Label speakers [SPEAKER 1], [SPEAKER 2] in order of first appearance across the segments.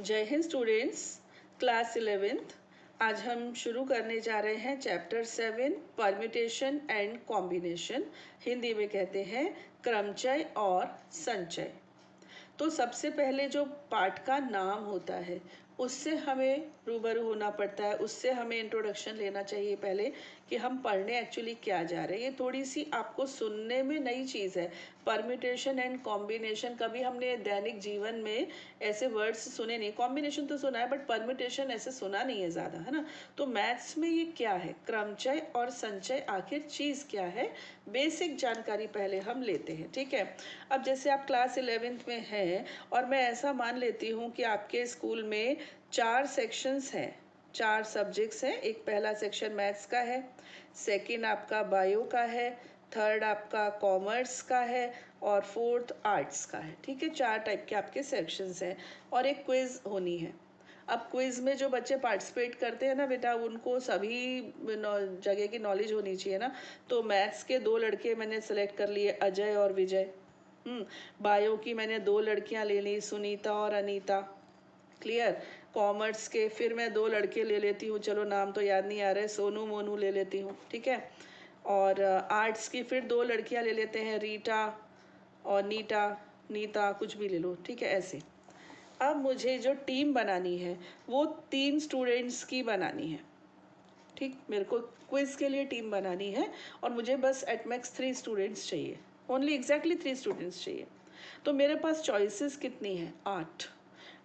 [SPEAKER 1] जय Hind students, class 11th। आज हम शुरू करने जा रहे हैं chapter 7 permutation and combination. Hindi में कहते हैं क्रमचय और संचय। तो सबसे पहले जो पाठ का नाम होता है उससे हमें रूबरू होना पड़ता है, उससे हमें इंट्रोडक्शन लेना चाहिए पहले कि हम पढ़ने एक्चुअली क्या जा रहे हैं। ये थोड़ी सी आपको सुनने में नई चीज़ है, परम्यूटेशन एंड कॉम्बिनेशन। कभी हमने दैनिक जीवन में ऐसे वर्ड्स सुने नहीं, कॉम्बिनेशन तो सुना है बट परम्यूटेशन ऐसे सुना नहीं है ज़्यादा, है ना। तो मैथ्स में ये क्या है, क्रमचय और संचय आखिर चीज़ क्या है, बेसिक जानकारी पहले हम लेते हैं, ठीक है। अब जैसे आप क्लास 11th में हैं और मैं ऐसा मान लेती हूँ कि आपके स्कूल में 4 सेक्शंस हैं, 4 सब्जेक्ट्स हैं। एक पहला सेक्शन मैथ्स का है, सेकंड आपका बायो का है, थर्ड आपका कॉमर्स का है और फोर्थ आर्ट्स का है, ठीक है। 4 टाइप के आपके सेक्शंस हैं और एक क्विज होनी है। अब क्विज में जो बच्चे पार्टिसिपेट करते हैं ना बेटा, उनको सभी जगह की नॉलेज होनी चाहिए ना। तो मैथ्स के 2 लड़के मैंने सेलेक्ट कर लिए, अजय और विजय। बायो की मैंने 2 लड़कियां ले ली, सुनीता और अनीता। क्लियर। कॉमर्स के फिर मैं 2 लड़के ले लेती हूँ, चलो नाम तो याद नहीं आ रहे, सोनू मोनू ले लेती हूँ, ठीक है। और आर्ट्स की फिर 2 लड़कियां ले लेते हैं, रीटा और नीटा, नीता, कुछ भी ले लो, ठीक है। ऐसे अब मुझे जो टीम बनानी है वो 3 स्टूडेंट्स की बनानी है, ठीक। मेरे को क्विज के लिए टीम बनानी है और मुझे बस एट मैक्स 3 स्टूडेंट्स चाहिए, ओनली एग्जैक्टली 3 स्टूडेंट्स चाहिए। तो मेरे पास चॉइसेस कितनी है, 8।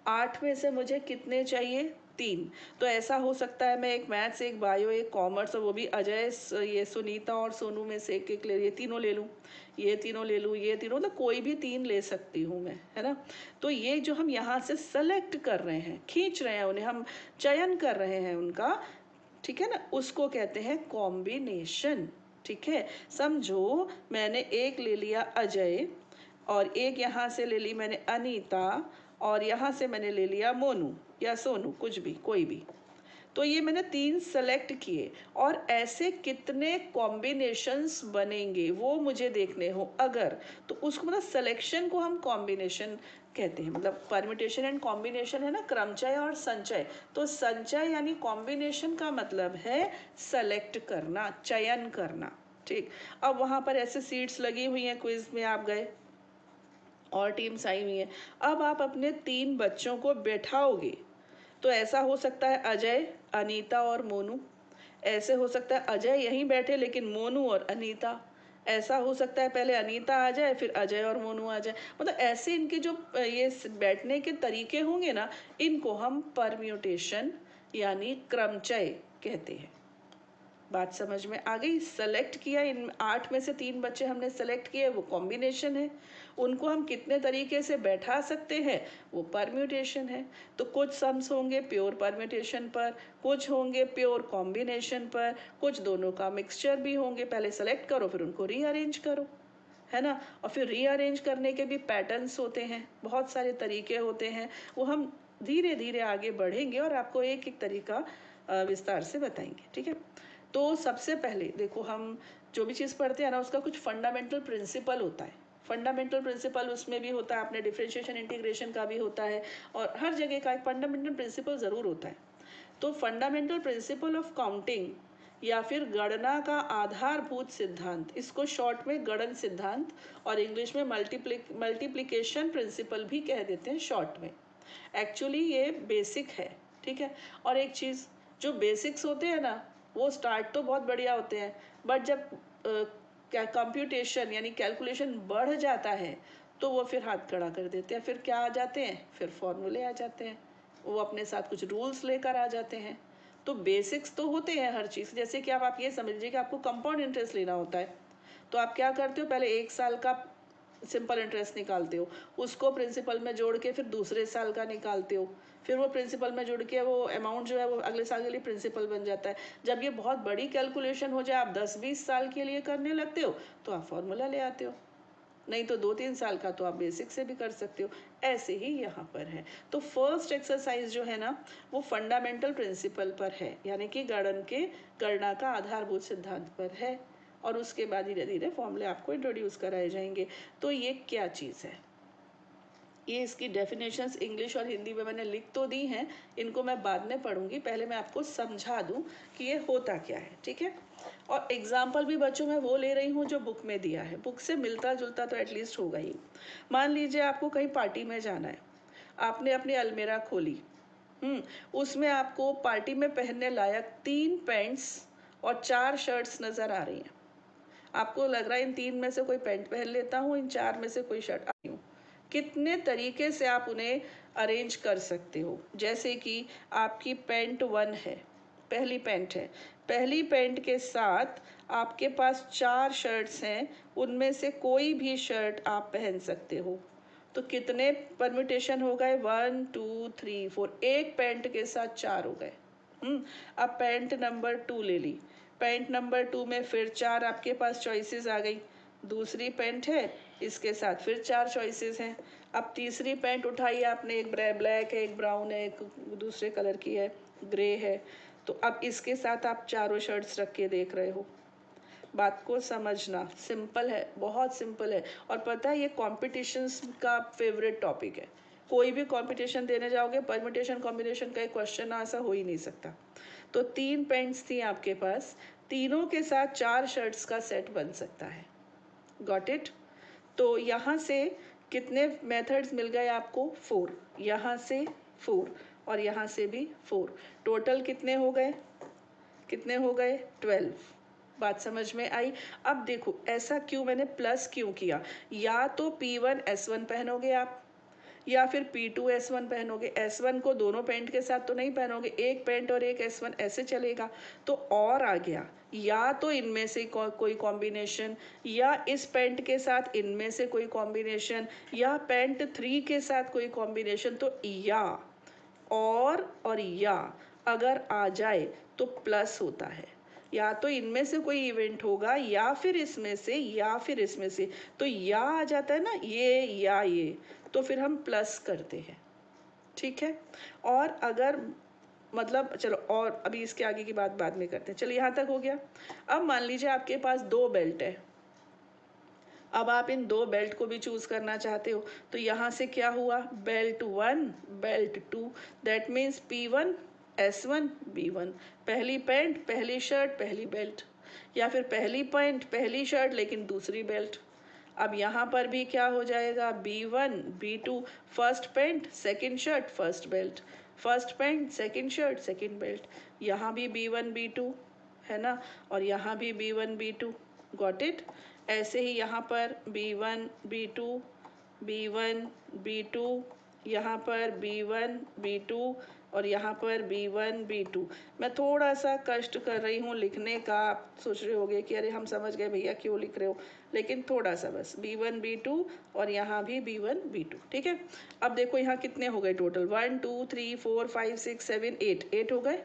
[SPEAKER 1] 8 में से मुझे कितने चाहिए, 3। तो ऐसा हो सकता है मैं एक मैथ्स, एक बायो, एक कॉमर्स और वो भी अजय, ये सुनीता और सोनू में से एक एक ले, ये तीनों ले लूँ, ये तीनों ले लूँ, ये तीनों, मतलब कोई भी 3 ले सकती हूँ मैं, है ना। तो ये जो हम यहाँ से सेलेक्ट कर रहे हैं, खींच रहे हैं उन्हें, हम चयन कर रहे हैं उनका, ठीक है ना, उसको कहते हैं कॉम्बिनेशन, ठीक है। समझो मैंने एक ले लिया अजय और एक यहाँ से ले ली मैंने अनीता और यहाँ से मैंने ले लिया मोनू या सोनू, कुछ भी, कोई भी। तो ये मैंने 3 सेलेक्ट किए और ऐसे कितने कॉम्बिनेशंस बनेंगे वो मुझे देखने हो अगर, तो उसको मतलब सिलेक्शन को हम कॉम्बिनेशन कहते हैं। मतलब परम्यूटेशन एंड कॉम्बिनेशन है ना, क्रमचय और संचय। तो संचय यानी कॉम्बिनेशन का मतलब है सेलेक्ट करना, चयन करना, ठीक। अब वहाँ पर ऐसे सीट्स लगी हुई हैं, क्विज में आप गए और टीम्स आई हुई हैं। अब आप अपने 3 बच्चों को बैठाओगे तो ऐसा हो सकता है अजय, अनीता और मोनू। ऐसे हो सकता है अजय यहीं बैठे लेकिन मोनू और अनीता। ऐसा हो सकता है पहले अनीता आ जाए फिर अजय और मोनू आ जाए। मतलब ऐसे इनके जो ये बैठने के तरीके होंगे ना, इनको हम परम्यूटेशन यानी क्रमचय कहते हैं। बात समझ में आ गई। सेलेक्ट किया, इन 8 में से 3 बच्चे हमने सेलेक्ट किए, वो कॉम्बिनेशन है। उनको हम कितने तरीके से बैठा सकते हैं, वो परम्यूटेशन है। तो कुछ सम्स होंगे प्योर परम्यूटेशन पर, कुछ होंगे प्योर कॉम्बिनेशन पर, कुछ दोनों का मिक्सचर भी होंगे। पहले सेलेक्ट करो फिर उनको रीअरेंज करो, है ना। और फिर रीअरेंज करने के भी पैटर्न्स होते हैं, बहुत सारे तरीके होते हैं। वो हम धीरे धीरे आगे बढ़ेंगे और आपको एक एक तरीका विस्तार से बताएंगे, ठीक है। तो सबसे पहले देखो, हम जो भी चीज़ पढ़ते हैं ना उसका कुछ फंडामेंटल प्रिंसिपल होता है। फंडामेंटल प्रिंसिपल उसमें भी होता है, अपने डिफरेंशिएशन इंटीग्रेशन का भी होता है और हर जगह का एक फंडामेंटल प्रिंसिपल ज़रूर होता है। तो फंडामेंटल प्रिंसिपल ऑफ काउंटिंग या फिर गणना का आधारभूत सिद्धांत, इसको शॉर्ट में गणन सिद्धांत और इंग्लिश में मल्टीप्लिकेशन प्रिंसिपल भी कह देते हैं शॉर्ट में। एक्चुअली ये बेसिक है, ठीक है। और एक चीज़, जो बेसिक्स होते हैं ना वो स्टार्ट तो बहुत बढ़िया होते हैं बट जब कंप्यूटेशन यानी कैलकुलेशन बढ़ जाता है तो वो फिर हाथ खड़ा कर देते हैं। फिर क्या आ जाते हैं, फिर फॉर्मूले आ जाते हैं, वो अपने साथ कुछ रूल्स लेकर आ जाते हैं। तो बेसिक्स तो होते हैं हर चीज़। जैसे कि अब आप ये समझिए कि आपको कंपाउंड इंटरेस्ट लेना होता है, तो आप क्या करते हो, पहले 1 साल का सिंपल इंटरेस्ट निकालते हो, उसको प्रिंसिपल में जोड़ के फिर दूसरे साल का निकालते हो, फिर वो प्रिंसिपल में जुड़ के वो अमाउंट जो है वो अगले साल के लिए प्रिंसिपल बन जाता है। जब ये बहुत बड़ी कैलकुलेशन हो जाए, आप 10-20 साल के लिए करने लगते हो तो आप फॉर्मूला ले आते हो, नहीं तो 2-3 साल का तो आप बेसिक से भी कर सकते हो। ऐसे ही यहाँ पर है। तो फर्स्ट एक्सरसाइज जो है ना वो फंडामेंटल प्रिंसिपल पर है, यानी कि गणना का आधारभूत सिद्धांत पर है और उसके बाद धीरे धीरे फॉर्मूले आपको इंट्रोड्यूस कराए जाएंगे। तो ये क्या चीज़ है, ये इसकी डेफिनेशंस इंग्लिश और हिंदी में मैंने लिख तो दी हैं, इनको मैं बाद में पढ़ूंगी, पहले मैं आपको समझा दूं कि ये होता क्या है, ठीक है। और एग्जाम्पल भी बच्चों मैं वो ले रही हूँ जो बुक में दिया है, बुक से मिलता जुलता तो एटलीस्ट होगा ही। मान लीजिए आपको कहीं पार्टी में जाना है, आपने अपनी अलमीरा खोली, उसमें आपको पार्टी में पहनने लायक 3 पैंट्स और 4 शर्ट्स नज़र आ रही हैं। आपको लग रहा है इन 3 में से कोई पैंट पहन लेता हूँ, इन 4 में से कोई शर्ट आई हूँ। कितने तरीके से आप उन्हें अरेंज कर सकते हो। जैसे कि आपकी पैंट 1 है, पहली पैंट है, पहली पैंट के साथ आपके पास 4 शर्ट्स हैं, उनमें से कोई भी शर्ट आप पहन सकते हो। तो कितने परम्यूटेशन हो गए? 1 2 3 4, एक पैंट के साथ 4 हो गए। अब पैंट नंबर 2 ले ली, पैंट नंबर 2 में फिर 4 आपके पास चॉइसेस आ गई। दूसरी पैंट है, इसके साथ फिर 4 चॉइसेस हैं। अब तीसरी पैंट उठाई आपने, एक ब्लैक है, एक ब्राउन है, एक दूसरे कलर की है, ग्रे है। तो अब इसके साथ आप चारों शर्ट्स रख के देख रहे हो। बात को समझना, सिंपल है, बहुत सिंपल है। और पता है ये कॉम्पिटिशन्स का फेवरेट टॉपिक है। कोई भी कंपटीशन देने जाओगे, परम्यूटेशन कॉम्बिनेशन का एक क्वेश्चन ऐसा हो ही नहीं सकता। तो 3 पेंट्स थी आपके पास, तीनों के साथ 4 शर्ट्स का सेट बन सकता है। Got it? तो यहाँ से कितने मेथड्स मिल गए आपको? 4। यहाँ से 4 और यहाँ से भी 4, टोटल कितने हो गए? कितने हो गए? 12। बात समझ में आई? अब देखो ऐसा क्यों, मैंने प्लस क्यों किया? या तो P1 S1 पहनोगे आप, या फिर P2 S1 पहनोगे। S1 को दोनों पैंट के साथ तो नहीं पहनोगे, एक पैंट और एक S1 ऐसे चलेगा। तो और आ गया, या तो इनमें से कोई कॉम्बिनेशन, या इस पैंट के साथ इनमें से कोई कॉम्बिनेशन, या पैंट 3 के साथ कोई कॉम्बिनेशन। तो या और या अगर आ जाए तो प्लस होता है। या तो इनमें से कोई इवेंट होगा, या फिर इसमें से, या फिर इसमें से। तो या आ जाता है ना, ये या ये, तो फिर हम प्लस करते हैं, ठीक है। और अगर मतलब चलो, और अभी इसके आगे की बात बाद में करते हैं। चलो यहाँ तक हो गया। अब मान लीजिए आपके पास 2 बेल्ट है, अब आप इन 2 बेल्ट को भी चूज करना चाहते हो। तो यहाँ से क्या हुआ? Belt 1, belt 2, that means P1 S1 B1। पहली पैंट, पहली शर्ट, पहली बेल्ट, या फिर पहली पैंट, पहली शर्ट लेकिन दूसरी बेल्ट। अब यहाँ पर भी क्या हो जाएगा? B1 B2, first pant second shirt first belt, first pant second shirt second belt. यहाँ भी B1 B2 है ना, और यहाँ भी B1 B2। Got it? ऐसे ही यहाँ पर B1 B2 B1 B2, यहाँ पर B1 B2 और यहाँ पर B1 B2। मैं थोड़ा सा कष्ट कर रही हूँ लिखने का, आप सोच रहे होगे कि अरे हम समझ गए भैया क्यों लिख रहे हो, लेकिन थोड़ा सा बस। B1 B2 और यहाँ भी B1 B2, ठीक है। अब देखो यहाँ कितने हो गए टोटल? 1 2 3 4 5 6 7 8, 8 हो गए।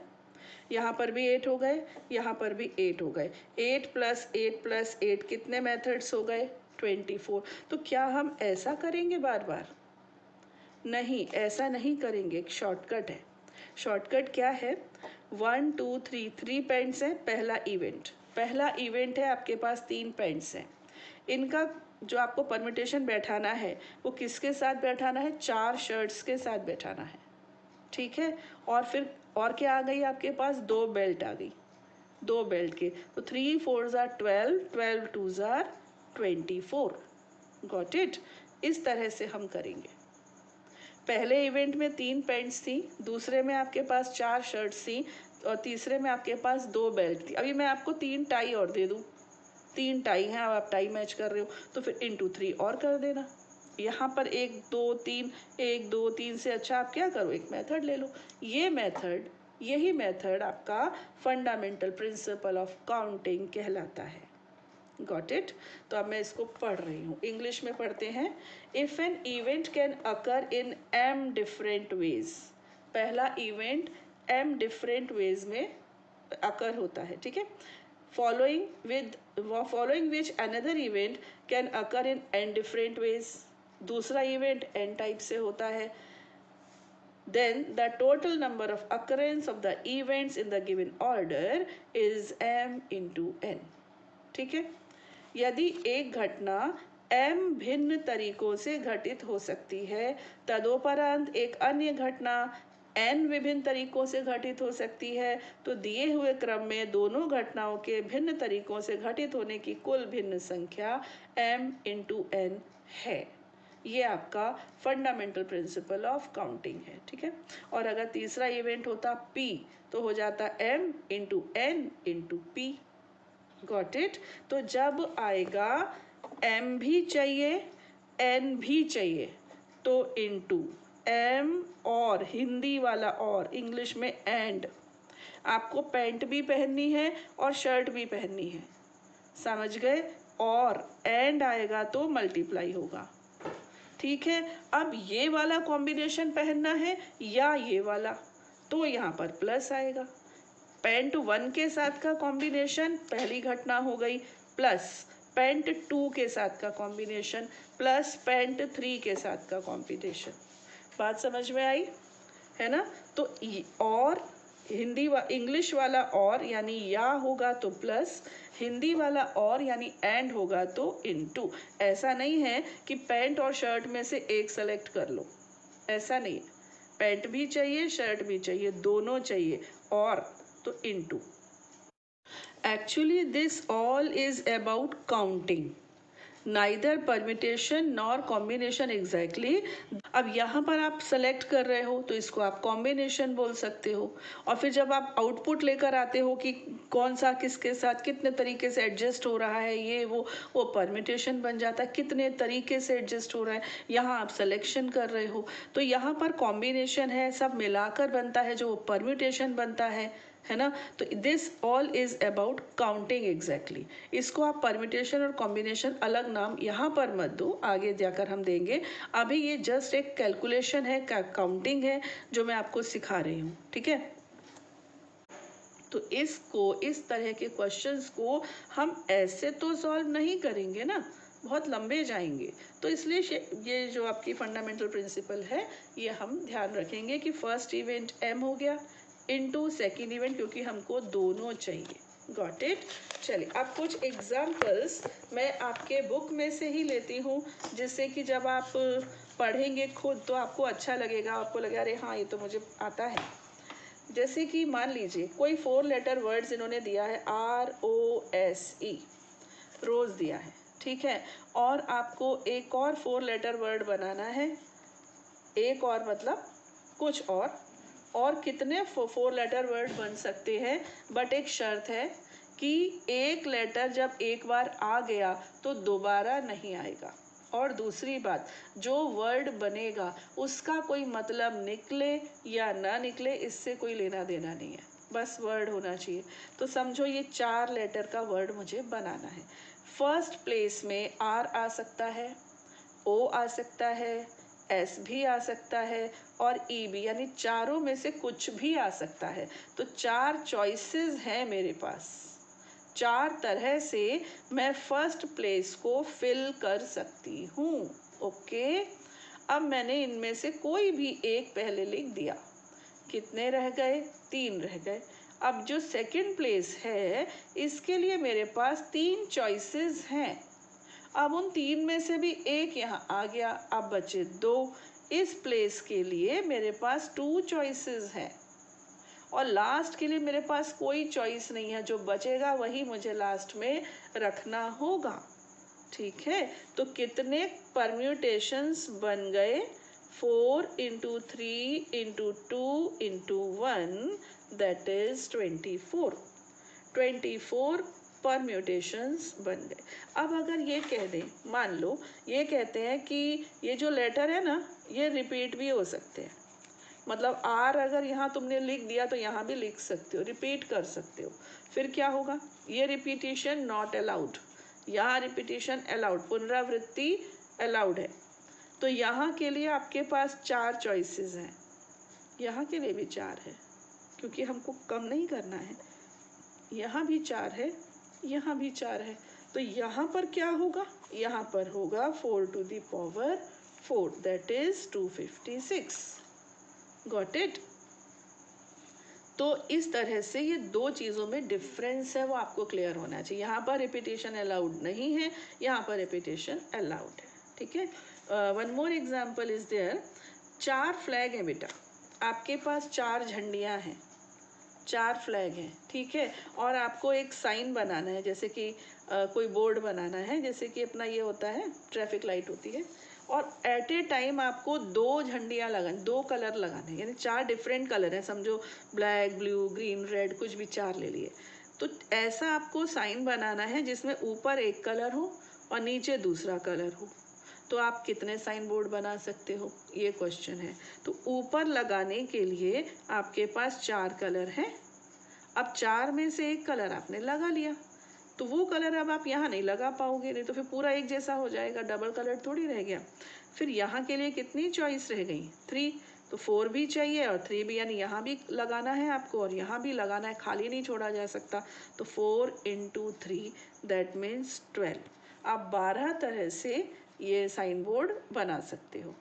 [SPEAKER 1] यहाँ पर भी 8 हो गए, यहाँ पर भी 8 हो गए। 8 प्लस 8 प्लस 8 कितने मेथड्स हो गए? 24। तो क्या हम ऐसा करेंगे बार बार? नहीं, ऐसा नहीं करेंगे। एक शॉर्टकट है। शॉर्टकट क्या है? 1 2 3, 3 पेंट्स हैं, पहला इवेंट, पहला इवेंट है आपके पास 3 पेंट्स हैं। इनका जो आपको परम्यूटेशन बैठाना है वो किसके साथ बैठाना है? 4 शर्ट्स के साथ बैठाना है, ठीक है। और फिर और क्या आ गई आपके पास? 2 बेल्ट आ गई, 2 बेल्ट के। तो 3 4 ज़ार 12, 12 2 ज़ार 24। Got it? इस तरह से हम करेंगे। पहले इवेंट में 3 पैंट्स थी, दूसरे में आपके पास 4 शर्ट्स थी, और तीसरे में आपके पास 2 बेल्ट थी। अभी मैं आपको 3 टाई और दे दूँ, 3 टाई हैं, अब आप टाई मैच कर रहे हो तो फिर इंटू 3 और कर देना। यहाँ पर 1 2 3, 1 2 3 से अच्छा आप क्या करो? एक मेथड ले लो। ये मेथड, यही मेथड आपका फंडामेंटल प्रिंसिपल ऑफ काउंटिंग कहलाता है। Got it? तो अब मैं इसको पढ़ रही हूँ, इंग्लिश में पढ़ते हैं। If an event can occur in m different ways, पहला इवेंट m डिफरेंट वेज में अकर होता है, ठीक है। following which another event can occur in n different ways, दूसरा इवेंट n टाइप से होता है। then the total number of occurrence of the events in the given order is m into n, ठीक है। यदि एक घटना m भिन्न तरीकों से घटित हो सकती है। तदोपरांत एक अन्य घटना n विभिन्न तरीकों से घटित हो सकती है। तो दिए हुए क्रम में दोनों घटनाओं के भिन्न तरीकों से घटित होने की कुल भिन्न संख्या m इंटू n है। ये आपका फंडामेंटल प्रिंसिपल ऑफ काउंटिंग है, ठीक है। और अगर तीसरा इवेंट होता p तो हो जाता m into n into p। Got it. तो जब आएगा m भी चाहिए n भी चाहिए तो इंटू m और हिंदी वाला और इंग्लिश में एंड। आपको पैंट भी पहननी है और शर्ट भी पहननी है, समझ गए। और एंड आएगा तो मल्टीप्लाई होगा, ठीक है। अब ये वाला कॉम्बिनेशन पहनना है या ये वाला, तो यहाँ पर प्लस आएगा। पैंट 1 के साथ का कॉम्बिनेशन पहली घटना हो गई, प्लस पैंट 2 के साथ का कॉम्बिनेशन, प्लस पैंट 3 के साथ का कॉम्बिनेशन। बात समझ में आई है ना। तो और इंग्लिश वाला और यानी या होगा तो प्लस, हिंदी वाला और यानी एंड होगा तो इनटू। ऐसा नहीं है कि पैंट और शर्ट में से एक सेलेक्ट कर लो, ऐसा नहीं है। पैंट भी चाहिए शर्ट भी चाहिए, दोनों चाहिए, और तो into. Actually this all is about counting, neither permutation nor combination exactly. अब यहाँ पर आप सेलेक्ट कर रहे हो तो इसको आप कॉम्बिनेशन बोल सकते हो, और फिर जब आप आउटपुट लेकर आते हो कि कौन सा किसके साथ कितने तरीके से एडजस्ट हो रहा है, ये वो परम्यूटेशन बन जाता है। कितने तरीके से एडजस्ट हो रहा है, यहाँ आप सिलेक्शन कर रहे हो, तो यहाँ पर कॉम्बिनेशन है, सब मिलाकर बनता है जो परम्यूटेशन बनता है ना। तो this all is about counting exactly. इसको आप परम्यूटेशन और कॉम्बिनेशन अलग नाम यहाँ पर मत दो, आगे जाकर हम देंगे। अभी ये जस्ट एक कैलकुलेशन है, काउंटिंग है जो मैं आपको सिखा रही हूँ, ठीक है। तो इसको, इस तरह के क्वेश्चंस को हम ऐसे तो सॉल्व नहीं करेंगे ना, बहुत लंबे जाएंगे। तो इसलिए ये जो आपकी फंडामेंटल प्रिंसिपल है ये हम ध्यान रखेंगे कि फर्स्ट इवेंट m हो गया इनटू सेकेंड इवेंट, क्योंकि हमको दोनों चाहिए। Got it. चलिए अब कुछ एग्जाम्पल्स मैं आपके बुक में से ही लेती हूँ, जिससे कि जब आप पढ़ेंगे खुद तो आपको अच्छा लगेगा, आपको लगेगा अरे हाँ ये तो मुझे आता है। जैसे कि मान लीजिए कोई 4 लेटर वर्ड्स इन्होंने दिया है, ROSE, रोज दिया है, ठीक है। और आपको एक और 4 लेटर वर्ड बनाना है, एक और मतलब कुछ और कितने 4 लेटर वर्ड बन सकते हैं, बट एक शर्त है कि एक लेटर जब एक बार आ गया तो दोबारा नहीं आएगा। और दूसरी बात, जो वर्ड बनेगा उसका कोई मतलब निकले या ना निकले इससे कोई लेना देना नहीं है, बस वर्ड होना चाहिए। तो समझो ये 4 लेटर का वर्ड मुझे बनाना है। फर्स्ट प्लेस में R आ सकता है, O आ सकता है, S भी आ सकता है और E भी, यानी चारों में से कुछ भी आ सकता है। तो 4 चॉइसेस हैं मेरे पास, 4 तरह से मैं फर्स्ट प्लेस को फिल कर सकती हूँ। ओके, अब मैंने इनमें से कोई भी एक पहले लिख दिया, कितने रह गए, 3 रह गए। अब जो सेकंड प्लेस है इसके लिए मेरे पास 3 चॉइसेस हैं। अब उन 3 में से भी एक यहाँ आ गया, अब बचे 2। इस प्लेस के लिए मेरे पास 2 चॉइसेस हैं और लास्ट के लिए मेरे पास कोई चॉइस नहीं है, जो बचेगा वही मुझे लास्ट में रखना होगा, ठीक है। तो कितने परम्यूटेशंस बन गए, 4 into 3 into 2 into 1, that is 24 permutations बन गए। अब अगर ये कह दें, मान लो ये कहते हैं कि ये जो लेटर है ना ये रिपीट भी हो सकते हैं, मतलब R अगर यहाँ तुमने लिख दिया तो यहाँ भी लिख सकते हो, रिपीट कर सकते हो। फिर क्या होगा, ये रिपीटिशन नॉट अलाउड, यहाँ रिपीटिशन अलाउड, पुनरावृत्ति अलाउड है। तो यहाँ के लिए आपके पास 4 चॉइसेस हैं, यहाँ के लिए भी 4 है, क्योंकि हमको कम नहीं करना है। यहाँ भी 4 है, यहाँ भी 4 है। तो यहाँ पर क्या होगा, यहाँ पर होगा 4 to the power 4, that is 256। Got it. तो इस तरह से ये दो चीज़ों में डिफरेंस है, वो आपको क्लियर होना चाहिए। यहाँ पर रिपीटेशन अलाउड नहीं है, यहाँ पर रिपीटेशन अलाउड है, ठीक है। One more example is there, 4 flag हैं बेटा, आपके पास 4 झंडियाँ हैं, 4 फ्लैग हैं, ठीक है। और आपको एक साइन बनाना है, जैसे कि कोई बोर्ड बनाना है, जैसे कि अपना ये होता है ट्रैफिक लाइट होती है, और एट ए टाइम आपको 2 झंडियाँ लगानी, 2 कलर लगाने, यानी 4 डिफरेंट कलर हैं, समझो ब्लैक, ब्लू, ग्रीन, रेड, कुछ भी 4 ले लिए। तो ऐसा आपको साइन बनाना है जिसमें ऊपर एक कलर हो और नीचे दूसरा कलर हो। तो आप कितने साइन बोर्ड बना सकते हो, ये क्वेश्चन है। तो ऊपर लगाने के लिए आपके पास 4 कलर हैं। अब 4 में से एक कलर आपने लगा लिया, तो वो कलर अब आप यहाँ नहीं लगा पाओगे, नहीं तो फिर पूरा एक जैसा हो जाएगा, डबल कलर थोड़ी रह गया। फिर यहाँ के लिए कितनी चॉइस रह गई, 3, तो 4 भी चाहिए और 3 भी, यानी यहाँ भी लगाना है आपको और यहाँ भी लगाना है, खाली नहीं छोड़ा जा सकता। तो 4 × 3 दैट मीन्स 12। आप 12 तरह से ये साइन बोर्ड बना सकते हो,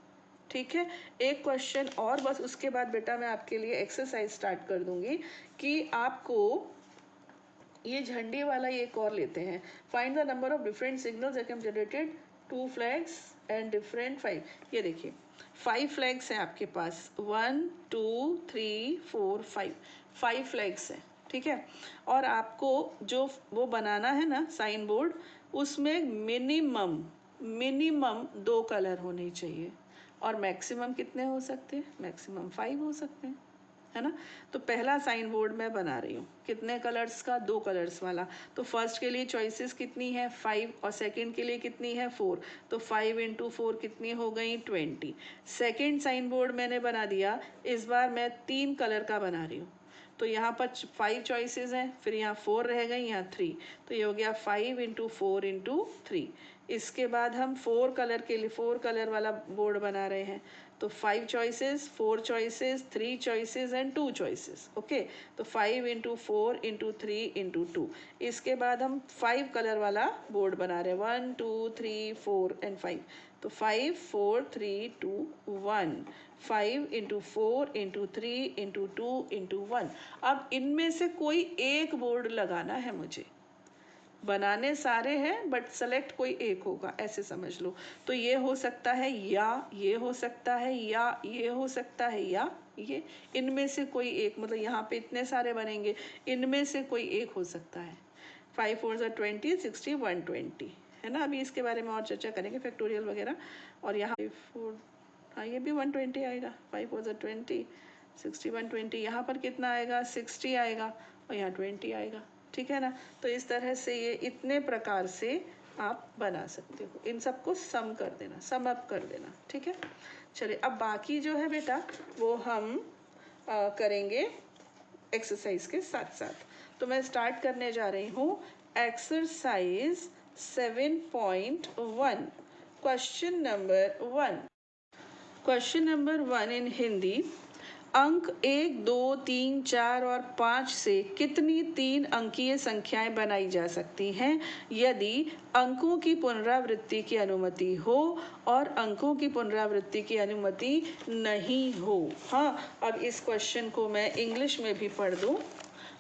[SPEAKER 1] ठीक है। एक क्वेश्चन और बस, उसके बाद बेटा मैं आपके लिए एक्सरसाइज स्टार्ट कर दूंगी कि आपको ये झंडे वाला ये एक और लेते हैं। Find the number of different signals that can generated 2 flags and different 5। ये देखिए 5 फ्लैग्स हैं आपके पास, 1 2 3 4 5, 5 फ्लैग्स हैं, ठीक है। और आपको जो वो बनाना है ना साइन बोर्ड, उसमें मिनिमम 2 कलर होने चाहिए, और मैक्सिमम कितने हो सकते हैं, मैक्सिमम 5 हो सकते हैं, है ना। तो पहला साइन बोर्ड मैं बना रही हूँ, कितने कलर्स का, 2 कलर्स वाला। तो फर्स्ट के लिए चॉइसेस कितनी है, 5, और सेकंड के लिए कितनी है, 4। तो 5 × 4 कितनी हो गई, 20। सेकंड साइन बोर्ड मैंने बना दिया, इस बार मैं 3 कलर का बना रही हूँ। तो यहाँ पर 5 चॉइसेस हैं, फिर यहाँ 4 रह गई, यहाँ 3, तो ये हो गया 5 × 4 × 3। इसके बाद हम 4 कलर के लिए 4 कलर वाला बोर्ड बना रहे हैं। तो 5 choices, 4 choices, 3 choices and 2 choices, okay. तो 5 × 4 × 3 × 2। इसके बाद हम 5 कलर वाला बोर्ड बना रहे हैं, 1 2 3 4 एंड 5। तो 5 4 3 2 1, 5 × 4 × 3 × 2 × 1। अब इनमें से कोई एक बोर्ड लगाना है मुझे, बनाने सारे हैं बट सेलेक्ट कोई एक होगा, ऐसे समझ लो। तो ये हो सकता है, या ये हो सकता है, या ये हो सकता है, या ये, इनमें से कोई एक, मतलब यहाँ पे इतने सारे बनेंगे, इनमें से कोई एक हो सकता है। 5 4 20, 60 120, है ना। अभी इसके बारे में और चर्चा करेंगे, फैक्टोरियल वगैरह। और यहाँ 4, हाँ ये भी 120 आएगा, 5 4 20, 60 120, यहाँ पर कितना आएगा, 60 आएगा, और यहाँ 20 आएगा, ठीक है ना। तो इस तरह से ये इतने प्रकार से आप बना सकते हो, इन सबको सम कर देना, सम अप कर देना, ठीक है। चलिए अब बाकी जो है बेटा वो हम करेंगे एक्सरसाइज के साथ साथ। तो मैं स्टार्ट करने जा रही हूँ exercise 7.1, question number 1। Question number 1 इन हिंदी, अंक 1 2 3 4 और 5 से कितनी 3 अंकीय संख्याएं बनाई जा सकती हैं यदि अंकों की पुनरावृत्ति की अनुमति हो और अंकों की पुनरावृत्ति की अनुमति नहीं हो। हाँ, अब इस क्वेश्चन को मैं इंग्लिश में भी पढ़ दूँ।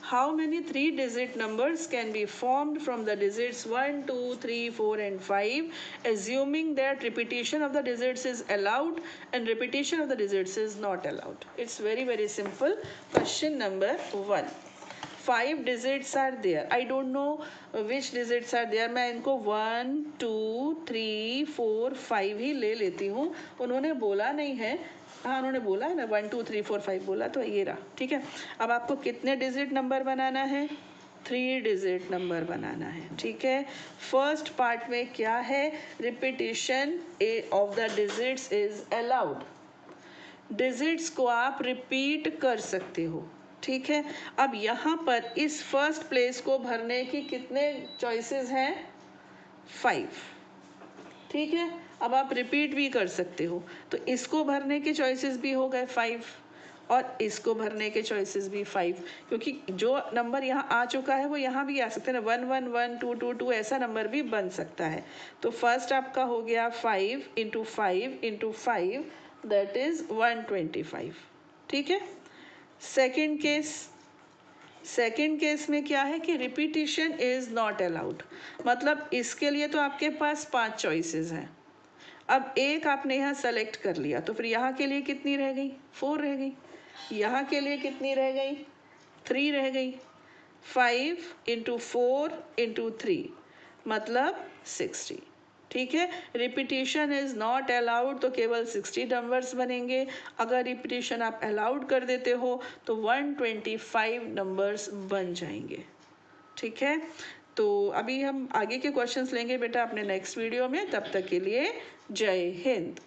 [SPEAKER 1] How many 3-digit numbers can be formed from the digits 1, 2, 3, 4 and 5, assuming that repetition of the digits is allowed and repetition of the digits is not allowed? It's very, very simple. Question number 1. 5 digits are there. I don't know which digits are there. मैं इनको 1, 2, 3, 4, 5 ही ले लेती हूँ। उन्होंने बोला नहीं है, हाँ उन्होंने बोला है ना 1 2 3 4 5 बोला, तो ये रहा, ठीक है। अब आपको कितने डिजिट नंबर बनाना है, 3 डिजिट नंबर बनाना है, ठीक है। फर्स्ट पार्ट में क्या है, repetition of the digits is allowed. Digits को आप रिपीट कर सकते हो, ठीक है। अब यहाँ पर इस फर्स्ट प्लेस को भरने की कितने चॉइसेस हैं, 5, ठीक है। अब आप रिपीट भी कर सकते हो, तो इसको भरने के चॉइसेस भी हो गए 5 और इसको भरने के चॉइसेस भी 5, क्योंकि जो नंबर यहाँ आ चुका है वो यहाँ भी आ सकते हैं ना, 1 1 1 2 2 2 ऐसा नंबर भी बन सकता है। तो फर्स्ट आपका हो गया 5 × 5 × 5 दैट इज 125, ठीक है। सेकेंड केस सेकंड केस में क्या है कि रिपीटिशन इज नॉट अलाउड, मतलब इसके लिए तो आपके पास 5 चॉइसेस हैं। अब एक आपने यहाँ सेलेक्ट कर लिया तो फिर यहाँ के लिए कितनी रह गई, 4 रह गई। यहाँ के लिए कितनी रह गई, 3 रह गई। 5 इंटू 4 इंटू 3 मतलब 60। ठीक है, रिपीटिशन इज नॉट अलाउड तो केवल 60 नंबर्स बनेंगे। अगर रिपीटिशन आप अलाउड कर देते हो तो 125 नंबर्स बन जाएंगे। ठीक है, तो अभी हम आगे के क्वेश्चंस लेंगे बेटा अपने नेक्स्ट वीडियो में। तब तक के लिए जय हिंद।